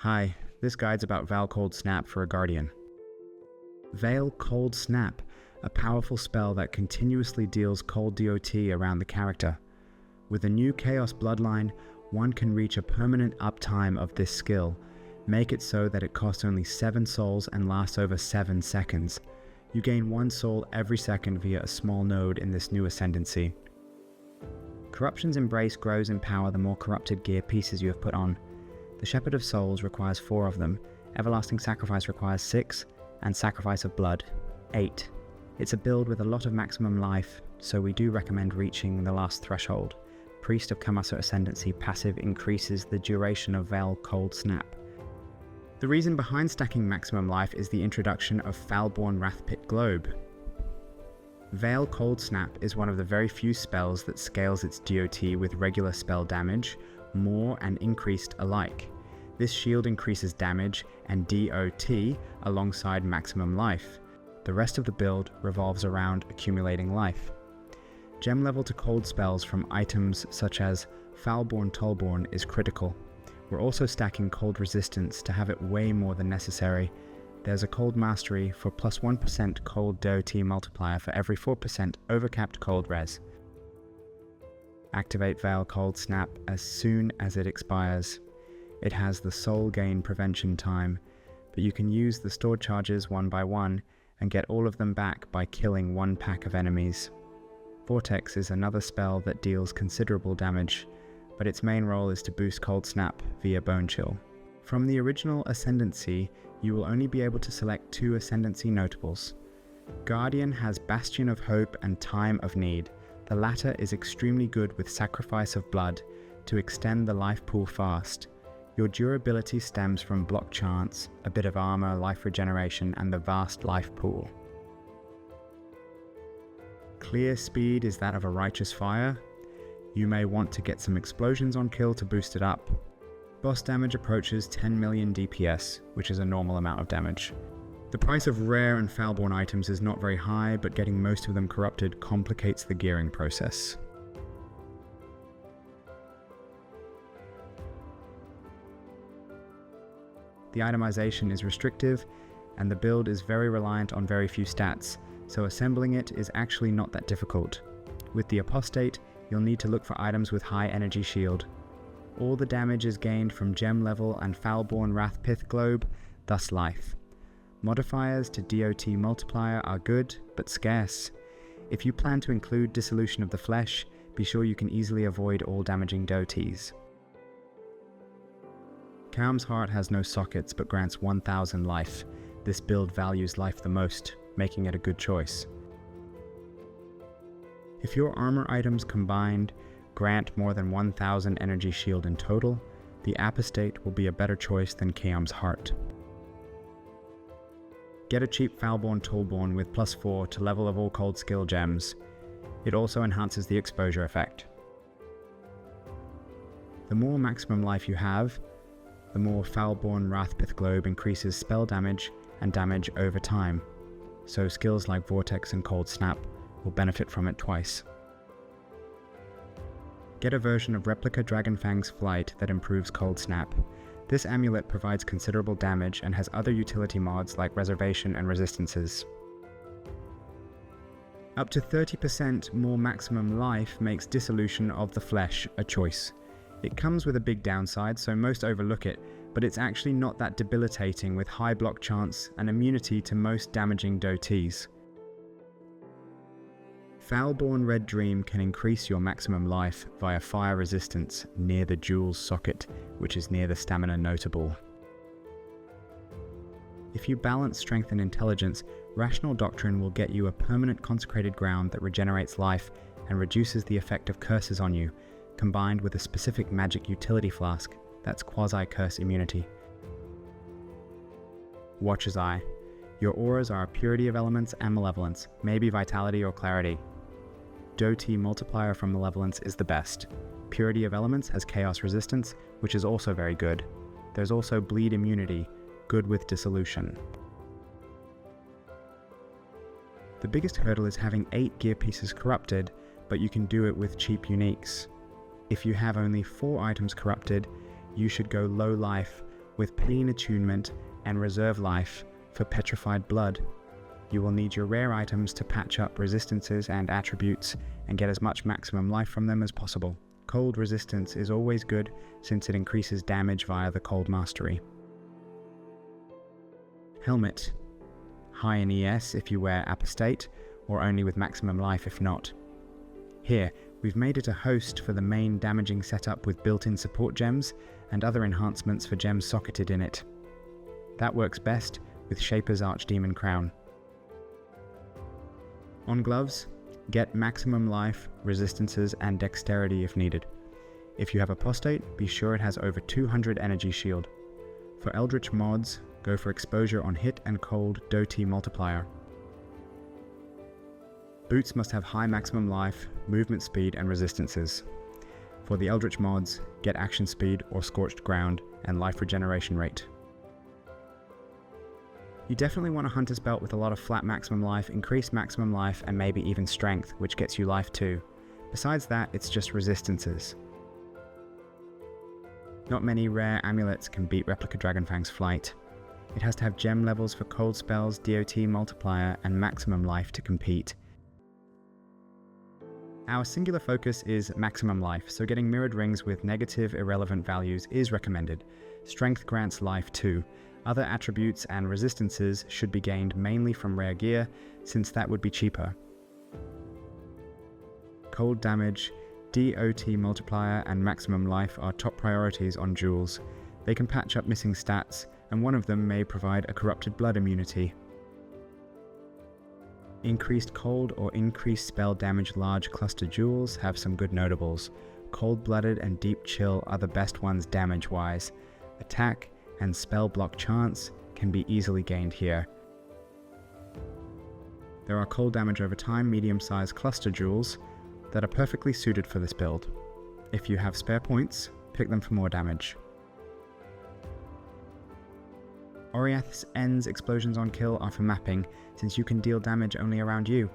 Hi, this guide's about VAAL Cold Snap for a Guardian. VAAL Cold Snap, a powerful spell that continuously deals cold DOT around the character. With the new Chaos Bloodline, one can reach a permanent uptime of this skill, make it so that it costs only 7 souls and lasts over 7 seconds. You gain 1 soul every second via a small node in this new ascendancy. Corruption's Embrace grows in power the more corrupted gear pieces you have put on. The Shepherd of Souls requires 4 of them, Everlasting Sacrifice requires 6, and Sacrifice of Blood, 8. It's a build with a lot of maximum life, so we do recommend reaching the last threshold. Priest of Kamasa Ascendancy passive increases the duration of VAAL Cold Snap. The reason behind stacking maximum life is the introduction of Foulborn Wrathpit Globe. VAAL Cold Snap is one of the very few spells that scales its DOT with regular spell damage, more and increased alike. This shield increases damage and DOT alongside maximum life. The rest of the build revolves around accumulating life. Gem level to cold spells from items such as Foulborn Tollborn is critical. We're also stacking cold resistance to have it way more than necessary. There's a cold mastery for plus 1% cold DOT multiplier for every 4% overcapped cold res. Activate VAAL Cold Snap as soon as it expires. It has the soul gain prevention time, but you can use the stored charges one by one and get all of them back by killing 1 pack of enemies. Vortex is another spell that deals considerable damage, but its main role is to boost Cold Snap via Bone Chill. From the original Ascendancy, you will only be able to select 2 Ascendancy notables. Guardian has Bastion of Hope and Time of Need. The latter is extremely good with Sacrifice of Blood to extend the life pool fast. Your durability stems from block chance, a bit of armor, life regeneration, and the vast life pool. Clear speed is that of a Righteous Fire. You may want to get some explosions on kill to boost it up. Boss damage approaches 10 million DPS, which is a normal amount of damage. The price of rare and Foulborn items is not very high, but getting most of them corrupted complicates the gearing process. The itemization is restrictive, and the build is very reliant on very few stats, so assembling it is actually not that difficult. With the Apostate, you'll need to look for items with high energy shield. All the damage is gained from gem level and Foulborn Wrathpit Globe, thus life. Modifiers to DOT multiplier are good, but scarce. If you plan to include Dissolution of the Flesh, be sure you can easily avoid all damaging DOTs. Kaom's Heart has no sockets but grants 1000 life. This build values life the most, making it a good choice. If your armor items combined grant more than 1000 energy shield in total, the Apostate will be a better choice than Kaom's Heart. Get a cheap Foulborn Tollborn with plus 4 to level of all cold skill gems. It also enhances the exposure effect. The more maximum life you have, the more Foulborn Wrathpit Globe increases spell damage and damage over time, so skills like Vortex and Cold Snap will benefit from it twice. Get a version of Replica Dragonfang's Flight that improves Cold Snap. This amulet provides considerable damage and has other utility mods like Reservation and Resistances. Up to 30% more maximum life makes Dissolution of the Flesh a choice. It comes with a big downside, so most overlook it, but it's actually not that debilitating with high block chance and immunity to most damaging DOTs. Foulborn Red Dream can increase your maximum life via fire resistance near the Jewel's socket, which is near the stamina notable. If you balance strength and intelligence, Rational Doctrine will get you a permanent consecrated ground that regenerates life and reduces the effect of curses on you, combined with a specific magic utility flask that's quasi-curse immunity. Watcher's Eye. Your auras are a purity of elements and malevolence, maybe vitality or clarity. DOT multiplier from malevolence is the best. Purity of elements has chaos resistance, which is also very good. There's also bleed immunity, good with dissolution. The biggest hurdle is having 8 gear pieces corrupted, but you can do it with cheap uniques. If you have only 4 items corrupted, you should go low life With Pain Attunement and Reserve Life for Petrified Blood, you will need your rare items to patch up resistances and attributes and get as much maximum life from them as possible. Cold resistance is always good since it increases damage via the Cold Mastery. Helmet. High in ES if you wear Apostate, or only with maximum life if not. Here, we've made it a host for the main damaging setup with built-in support gems and other enhancements for gems socketed in it. That works best with Shaper's Archdemon Crown. On gloves, get maximum life, resistances, and dexterity if needed. If you have Apostate, be sure it has over 200 energy shield. For Eldritch mods, go for exposure on hit and cold Doty multiplier. Boots must have high maximum life, movement speed, and resistances. For the Eldritch mods, get action speed or Scorched Ground and life regeneration rate. You definitely want a Hunter's Belt with a lot of flat maximum life, increased maximum life, and maybe even strength, which gets you life too. Besides that, it's just resistances. Not many rare amulets can beat Replica Dragonfang's Flight. It has to have gem levels for cold spells, DOT multiplier, and maximum life to compete. Our singular focus is maximum life, so getting mirrored rings with negative irrelevant values is recommended. Strength grants life too. Other attributes and resistances should be gained mainly from rare gear, since that would be cheaper. Cold damage, DOT multiplier, and maximum life are top priorities on jewels. They can patch up missing stats, and one of them may provide a corrupted blood immunity. Increased cold or increased spell damage large cluster jewels have some good notables. Cold-blooded and deep chill are the best ones damage-wise. Attack and spell block chance can be easily gained here. There are cold damage over time medium-sized cluster jewels that are perfectly suited for this build. If you have spare points, pick them for more damage. Oriath's End's explosions on kill are for mapping, since you can deal damage only around you.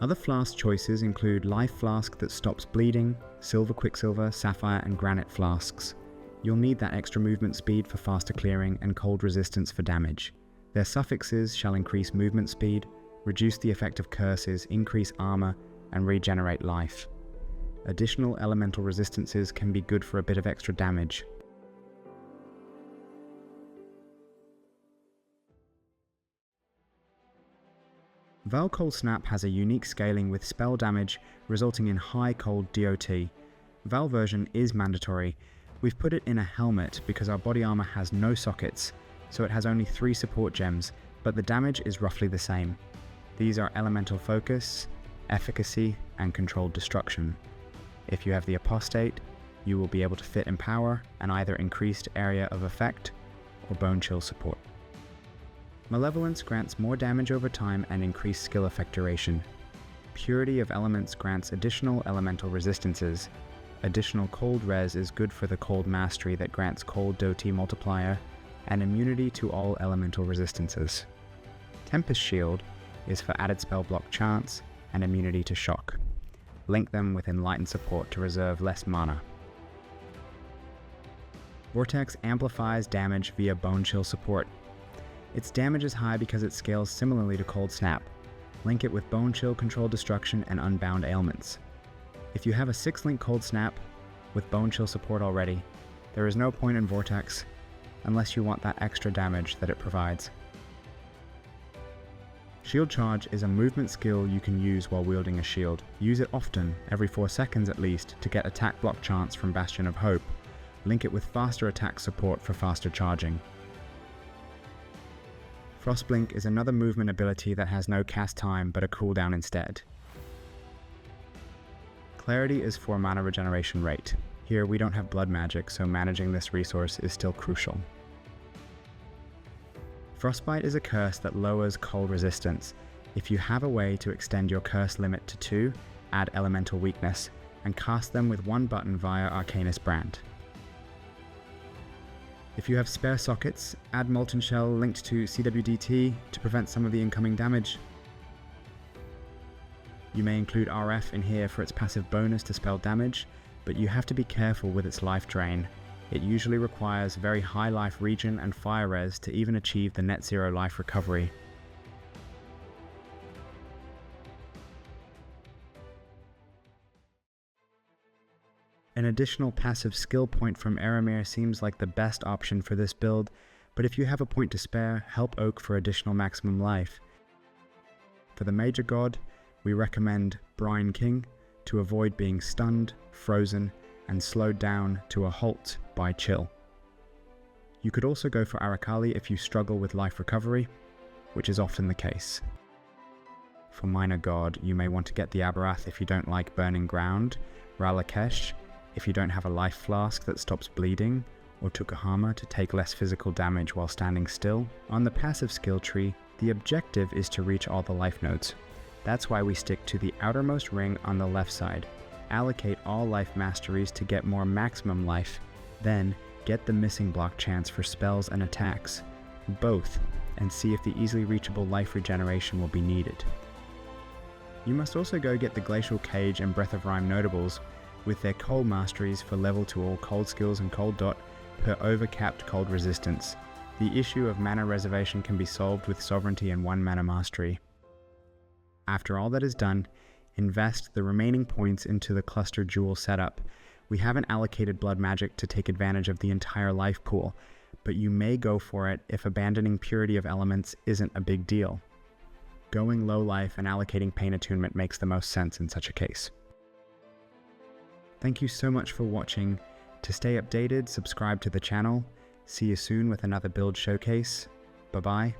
Other flask choices include Life Flask that stops bleeding, Silver Quicksilver, Sapphire, and Granite Flasks. You'll need that extra movement speed for faster clearing and cold resistance for damage. Their suffixes shall increase movement speed, reduce the effect of curses, increase armor, and regenerate life. Additional elemental resistances can be good for a bit of extra damage. VAAL Cold Snap has a unique scaling with spell damage resulting in high cold DOT. VAAL version is mandatory. We've put it in a helmet because our body armor has no sockets, so it has only 3 support gems, but the damage is roughly the same. These are Elemental Focus, Efficacy, and Controlled Destruction. If you have the Apostate, you will be able to fit Empower and either increased area of effect or Bone Chill support. Malevolence grants more damage over time and increased skill effect duration. Purity of Elements grants additional elemental resistances. Additional cold res is good for the Cold Mastery that grants cold DOT multiplier and immunity to all elemental resistances. Tempest Shield is for added spell block chance and immunity to shock. Link them with Enlightened support to reserve less mana. Vortex amplifies damage via Bone Chill support. Its damage is high because it scales similarly to Cold Snap. Link it with Bone Chill, Controlled Destruction, and Unbound Ailments. If you have a 6-link Cold Snap with Bone Chill support already, there is no point in Vortex unless you want that extra damage that it provides. Shield Charge is a movement skill you can use while wielding a shield. Use it often, every 4 seconds at least, to get attack block chance from Bastion of Hope. Link it with faster attack support for faster charging. Frostblink is another movement ability that has no cast time but a cooldown instead. Clarity is for mana regeneration rate. Here we don't have blood magic, so managing this resource is still crucial. Frostbite is a curse that lowers cold resistance. If you have a way to extend your curse limit to 2, add Elemental Weakness, and cast them with 1 button via Arcanist Brand. If you have spare sockets, add Molten Shell linked to CWDT to prevent some of the incoming damage. You may include RF in here for its passive bonus to spell damage, but you have to be careful with its life drain. It usually requires very high life regen and fire res to even achieve the net zero life recovery. An additional passive skill point from Eramir seems like the best option for this build, but if you have a point to spare, help Oak for additional maximum life. For the Major God, we recommend Brine King to avoid being stunned, frozen, and slowed down to a halt by chill. You could also go for Arakali if you struggle with life recovery, which is often the case. For Minor God, you may want to get the Abarath if you don't like Burning Ground, Ralakesh if you don't have a life flask that stops bleeding, or Tukahama to take less physical damage while standing still. On the passive skill tree, the objective is to reach all the life nodes. That's why we stick to the outermost ring on the left side. Allocate all life masteries to get more maximum life, then get the missing block chance for spells and attacks, both, and see if the easily reachable life regeneration will be needed. You must also go get the Glacial Cage and Breath of Rime notables with their cold masteries for level to all cold skills and cold dot per overcapped cold resistance. The issue of mana reservation can be solved with sovereignty and 1 mana mastery. After all that is done, invest the remaining points into the cluster jewel setup. We haven't allocated blood magic to take advantage of the entire life pool, but you may go for it if abandoning purity of elements isn't a big deal. Going low life and allocating pain attunement makes the most sense in such a case. Thank you so much for watching. To stay updated, subscribe to the channel. See you soon with another build showcase. Bye bye.